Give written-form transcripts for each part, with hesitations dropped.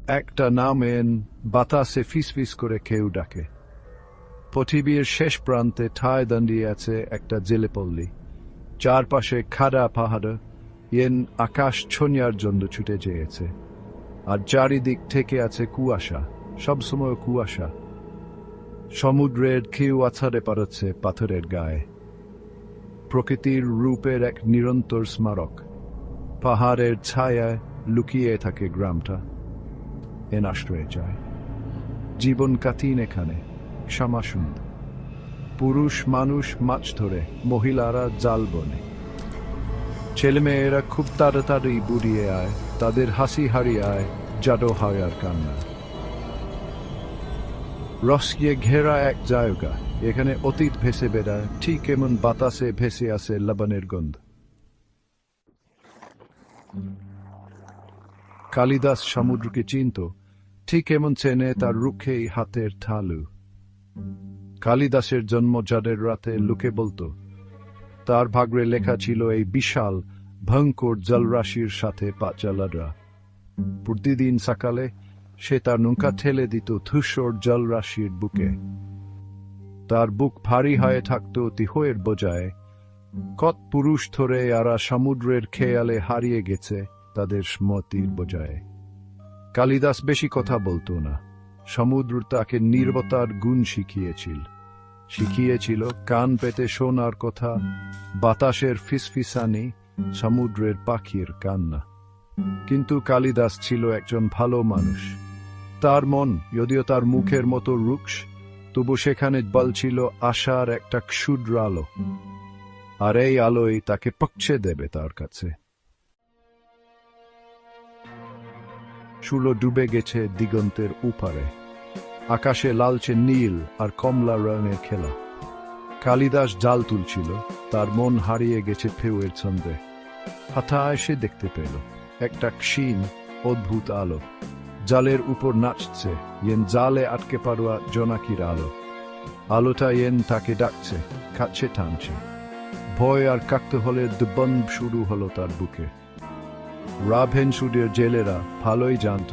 একটা নাম এন বাতাসে ফিসফিস করে কেউ ডাকে। পৃথিবীর শেষ প্রান্তে ঠায় দাঁড়িয়ে আছে একটা জেলেপল্লী। চারপাশে খাড়া পাহাড়, এন আকাশ ছোঁয়ার জন্য ছুটে যেয়েছে। আর চারিদিক থেকে আছে কুয়াশা, সবসময় কুয়াশা। সমুদ্রের কেউ আছাড়ে পড়ছে পাথরের গায়ে। প্রকৃতির রূপের এক নিরন্তর স্মারক। পাহাড়ের ছায়ায় লুকিয়ে থাকে গ্রামটা। এন আশ্রয়ে যায়। জীবন কাটিন এখানে, ক্ষমাসুন্দ। পুরুষ মানুষ মাছ ধরে, মহিলারা জাল বনে। ছেলেমেয়েরা খুব তাড়াতাড়ি বুড়িয়ে আয়, তাদের হাসি হারিয়ে আয় জাদু হয় আর কান্না। রসিয়ে ঘেরা এক জায়গা, এখানে অতীত ভেসে বেড়ায়, ঠিক এমন বাতাসে ভেসে আসে লবণের গন্ধ। কালিদাস সমুদ্রকে চিনত, ঠিক এমন চেনে তার রুখে হাতের তালু। কালিদাসের জন্ম চাঁদের রাতে লোকে বলতো, তার ভাগ্যে লেখা ছিল এই বিশাল ভয়ঙ্কর জলরাশির সাথে পাচালারা। প্রতিদিন সকালে সে তার নৌকা ঠেলে দিত ধূসর জলরাশির বুকে। তার বুক ভারী হয়ে থাকত তিহয়ের বোঝায়। কত পুরুষ ধরে এরা সমুদ্রের খেয়ালে হারিয়ে গেছে তাদের স্মৃতির বোঝায়। কালিদাস বেশি কথা বলতো না। সমুদ্র তাকে নীরবতার গুণ শিখিয়েছিল কান পেতে শোনার কথা, বাতাসের ফিসফিসানি, সমুদ্রের পাখির কান্না। কিন্তু কালিদাস ছিল একজন ভালো মানুষ। তার মন, যদিও তার মুখের মতো রুক্ষ, তবু সেখানে বলছিল আশার একটা ক্ষুদ্র আলো। আর এই আলোই তাকে পৌঁছে দেবে তার কাছে। সূর্য ডুবে গেছে দিগন্তের উপারে। আকাশে লালচে নীল আর কমলা রঙের খেলা। কালিদাস জাল তুলছিল, তার মন হারিয়ে গেছে ঢেউয়ের ছন্দে। হঠাৎ সে দেখতে পেল একটা ক্ষীণ অদ্ভুত আলো জালের উপর নাচছে। এন জালে আটকে পড়া জোনাকির আলো। আলোটা এন তাকে ডাকছে, কাছে টানছে। ভয় আর কাকতালীয় দুবন্ধ শুরু হলো তার বুকে। রাভেনসুডের জেলেরা ভালোই জানত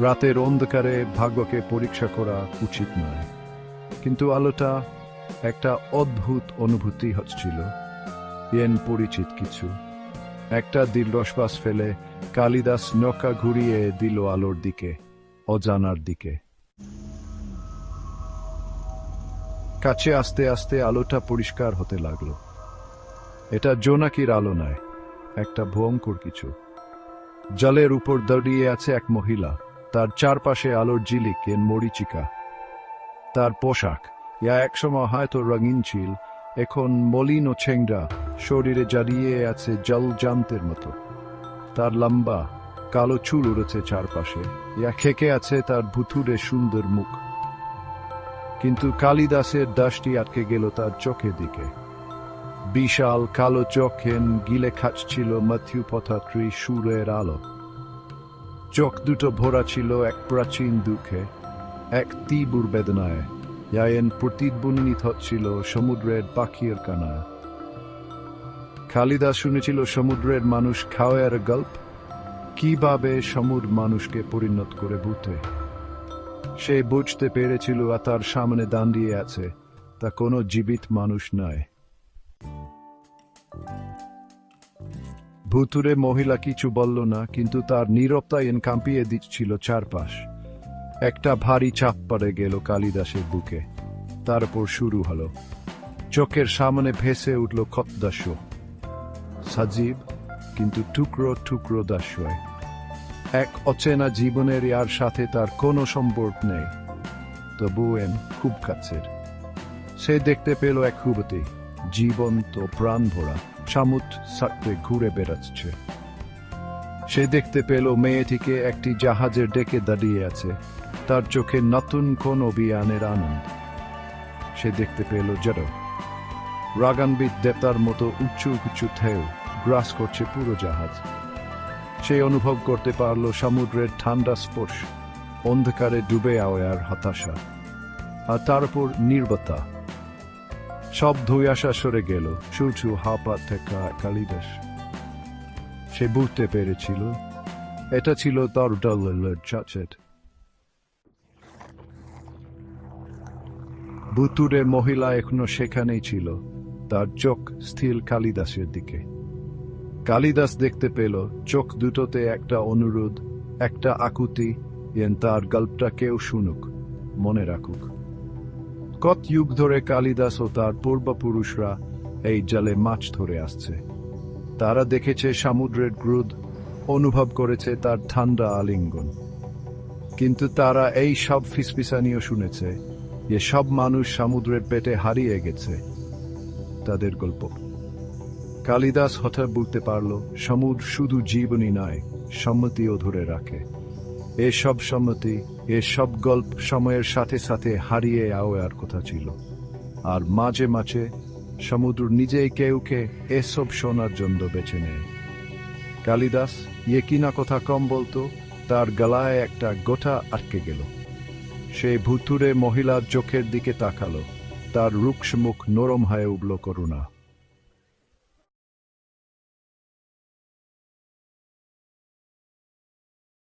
রাতের অন্ধকারে ভাগ্যকে পরীক্ষা করা উচিত নয়। কিন্তু আলোটা একটা অদ্ভুত অনুভূতি হচ্ছিল। এন পরিচিত কিছু। একটা দীর্ঘশ্বাস ফেলে কালিদাস নৌকা ঘুরিয়ে দিল আলোর দিকে, অজানার দিকে। কাছে আস্তে আস্তে আলোটা পরিষ্কার হতে লাগলো। এটা জোনাকির আলো নয়, একটা ভয়ঙ্কর কিছু। জলের উপর দাঁড়িয়ে আছে এক মহিলা, তার চারপাশে আলোর ঝিলিক, এন মরীচিকা। তার পোশাক, ইয়া একসময় হয়তো রঙিন ছিল, এখন মলিন ও ছেংড়া, শরীরে জড়িয়ে আছে জলজান্তের মতো। তার লম্বা কালো চুল উড়েছে চারপাশে, ইয়া খেকে আছে তার ভুতুড়ে সুন্দর মুখ। কিন্তু কালিদাসের দৃষ্টি আটকে গেল তার চোখের দিকে। বিশাল কালো চোখেন গিলে খাচ্ছিল মধ্যপথরাত্রি সূর্যের আলো। চোখ দুটো ভরা ছিল এক প্রাচীন দুঃখে, এক তীব্র বেদনায়, এন প্রতিধ্বনিত হচ্ছিল সমুদ্রের পাখির কান্নায়। কালিদাস শুনেছিল সমুদ্রের মানুষ খাওয়ার গল্প, কিভাবে সমুদ্র মানুষকে পরিণত করে ভূতে। সে বুঝতে পেরেছিল তার সামনে দাঁড়িয়ে আছে তা কোনো জীবিত মানুষ নয়। ভুতুরে মহিলা কিছু বলল না, কিন্তু তার নীরবতায় এন কাঁপিয়ে দিচ্ছিল চারপাশ। একটা ভারী চাপ পড়ে গেল কালিদাসের বুকে। তারপর শুরু হলো। চোখের সামনে ভেসে উঠল খতদস্য, সজীব কিন্তু টুকরো টুকরো দাস্যয়। এক অচেনা জীবনের ইয়ার সাথে তার কোনো সম্পর্ক নেই, তবু এন খুব কাছের। সে দেখতে পেল এক যুবতী, জীবন্ত প্রাণ ভরা, সামুদ সাথে ঘুরে বেড়াচ্ছে। সে দেখতে পেল মেয়েটিকে একটি জাহাজের ডেকে দাঁড়িয়ে আছে, তার চোখে নতুন কোন অভিযানের আনন্দ। সে দেখতে পেল জড় রাগান্বিত দেবতার মতো উঁচু উঁচু ঢেউ গ্রাস করছে পুরো জাহাজ। সে অনুভব করতে পারল সমুদ্রের ঠান্ডা স্পর্শ, অন্ধকারে ডুবে যাওয়ার হতাশা, আর তারপর নীরবতা। সব ধুয়াশা সরে গেল, শুধু হাঁপা থাকা কালিদাস। সে বুঝতে পেরেছিল এটা ছিল তার দলের চাচেট, ভুতুড়ে মহিলা এখনো সেখানেই ছিল, তার চোখ স্থির কালিদাসের দিকে। কালিদাস দেখতে পেল চোখ দুটোতে একটা অনুরোধ, একটা আকুতি, তার গল্পটা কেউ শুনুক, মনে রাখুক। কত যুগ ধরে কালিদাস ও তার পূর্বপুরুষরা এই জলে মাছ ধরে আসছে। তারা দেখেছে সমুদ্রের ক্রোধ, অনুভব করেছে তার ঠান্ডা আলিঙ্গন। কিন্তু তারা এই সব ফিসফিসানিও শুনেছে যে সব মানুষ সমুদ্রের পেটে হারিয়ে গেছে তাদের গল্প। কালিদাস হঠাৎ বুঝতে পারল সমুদ্র শুধু জীবনই নয়, সম্মতিও ধরে রাখে। এসব সম্মতি, এসব গল্প সময়ের সাথে সাথে হারিয়ে যাওয়ার কথা ছিল। আর মাঝে মাঝে সমুদ্র নিজেই কেউকে এসব শোনার জন্য বেছে নেয়। কালিদাস কিনা কথা কম বলতো, তার গলায় একটা গোটা আটকে গেল। সেই ভুতুড়ে মহিলার চোখের দিকে তাকালো, তার রুক্ষ মুখ নরম হয়ে উঠল করুণা।